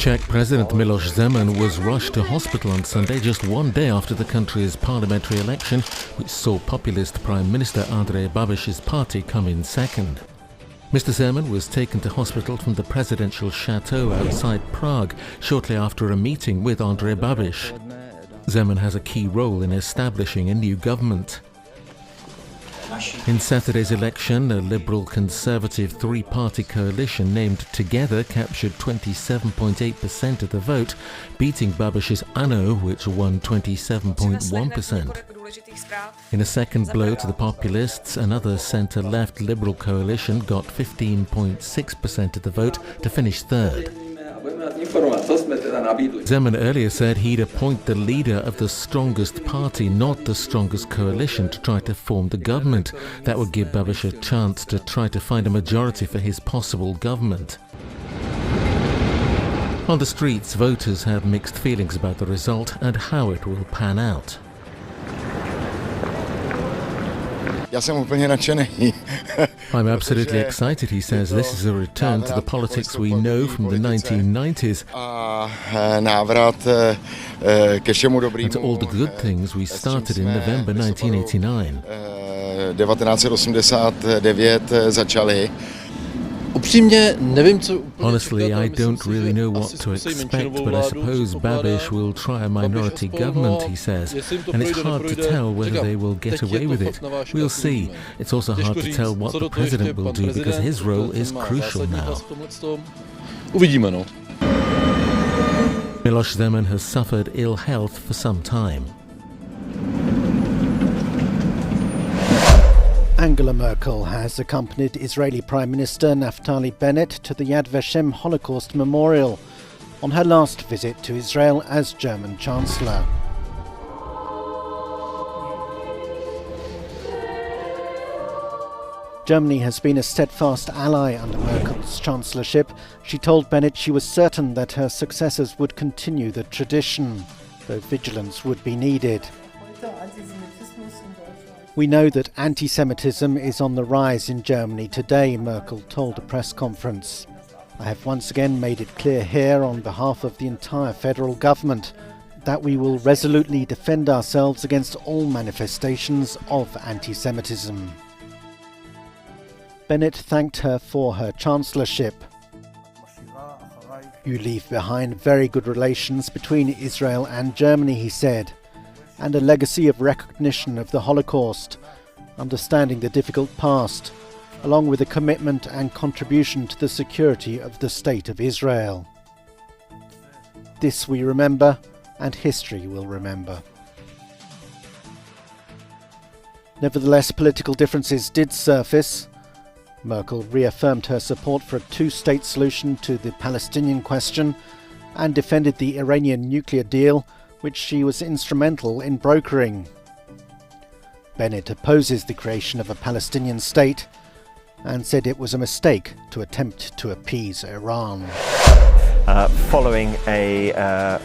Czech President Miloš Zeman was rushed to hospital on Sunday just one day after the country's parliamentary election, which saw populist Prime Minister Andrej Babiš's party come in second. Mr. Zeman was taken to hospital from the presidential chateau outside Prague shortly after a meeting with Andrej Babiš. Zeman has a key role in establishing a new government. In Saturday's election, a Liberal-Conservative three-party coalition named Together captured 27.8% of the vote, beating Babiš's ANO, which won 27.1%. In a second blow to the populists, another centre-left Liberal coalition got 15.6% of the vote to finish third. Zeman earlier said he'd appoint the leader of the strongest party, not the strongest coalition, to try to form the government. That would give Babiš a chance to try to find a majority for his possible government. On the streets, voters have mixed feelings about the result and how it will pan out. I'm absolutely excited, he says. This is a return to the politics we know from the 1990s and to all the good things we started in November 1989. Honestly, I don't really know what to expect, but I suppose Babiš will try a minority government, he says, and it's hard to tell whether they will get away with it. We'll see. It's also hard to tell what the president will do because his role is crucial now. Miloš Zeman has suffered ill health for some time. Angela Merkel has accompanied Israeli Prime Minister Naftali Bennett to the Yad Vashem Holocaust Memorial on her last visit to Israel as German Chancellor. Germany has been a steadfast ally under Merkel's chancellorship. She told Bennett she was certain that her successors would continue the tradition, though vigilance would be needed. We know that anti-Semitism is on the rise in Germany today, Merkel told a press conference. I have once again made it clear here on behalf of the entire federal government that we will resolutely defend ourselves against all manifestations of anti-Semitism. Bennett thanked her for her chancellorship. You leave behind very good relations between Israel and Germany, he said, and a legacy of recognition of the Holocaust, understanding the difficult past, along with a commitment and contribution to the security of the State of Israel. This we remember, and history will remember. Nevertheless, political differences did surface. Merkel reaffirmed her support for a two-state solution to the Palestinian question and defended the Iranian nuclear deal, which she was instrumental in brokering. Bennett opposes the creation of a Palestinian state and said it was a mistake to attempt to appease Iran. Following a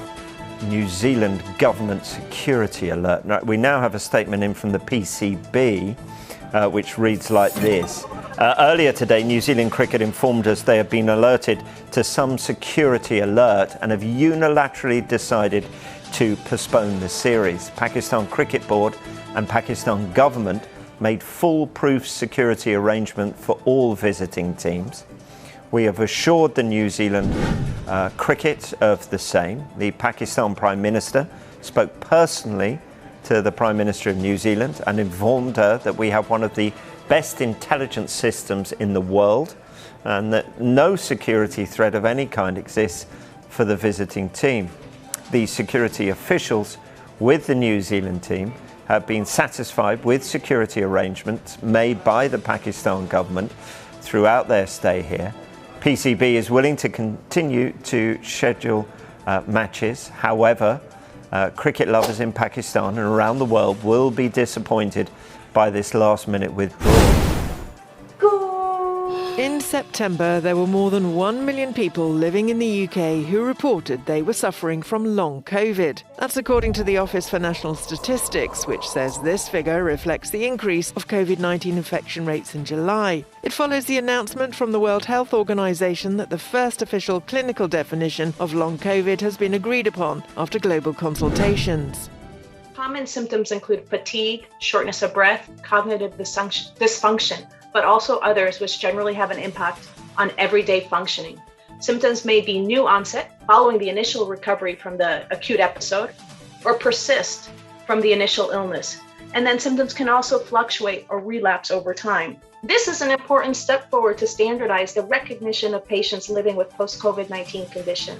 New Zealand government security alert, we now have a statement in from the PCB which reads like this. Earlier today, New Zealand Cricket informed us they have been alerted to some security alert and have unilaterally decided to postpone the series. Pakistan Cricket Board and Pakistan government made foolproof security arrangement for all visiting teams. We have assured the New Zealand cricket of the same. The Pakistan Prime Minister spoke personally to the Prime Minister of New Zealand and informed her that we have one of the best intelligence systems in the world and that no security threat of any kind exists for the visiting team. The security officials with the New Zealand team have been satisfied with security arrangements made by the Pakistan government throughout their stay here. PCB is willing to continue to schedule matches. However, cricket lovers in Pakistan and around the world will be disappointed by this last-minute withdrawal. In September, there were more than 1 million people living in the UK who reported they were suffering from long COVID. That's according to the Office for National Statistics, which says this figure reflects the increase of COVID-19 infection rates in July. It follows the announcement from the World Health Organization that the first official clinical definition of long COVID has been agreed upon after global consultations. Common symptoms include fatigue, shortness of breath, cognitive dysfunction, but also others which generally have an impact on everyday functioning. Symptoms may be new onset following the initial recovery from the acute episode or persist from the initial illness. And then symptoms can also fluctuate or relapse over time. This is an important step forward to standardize the recognition of patients living with post-COVID-19 condition.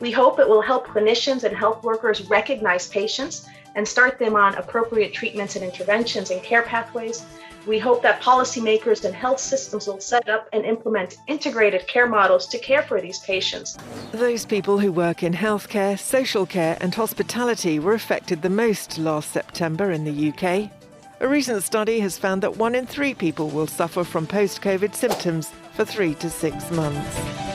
We hope it will help clinicians and health workers recognize patients and start them on appropriate treatments and interventions and care pathways. We hope that policymakers and health systems will set up and implement integrated care models to care for these patients. Those people who work in healthcare, social care and hospitality were affected the most last September in the UK. A recent study has found that 1 in 3 people will suffer from post-COVID symptoms for 3 to 6 months.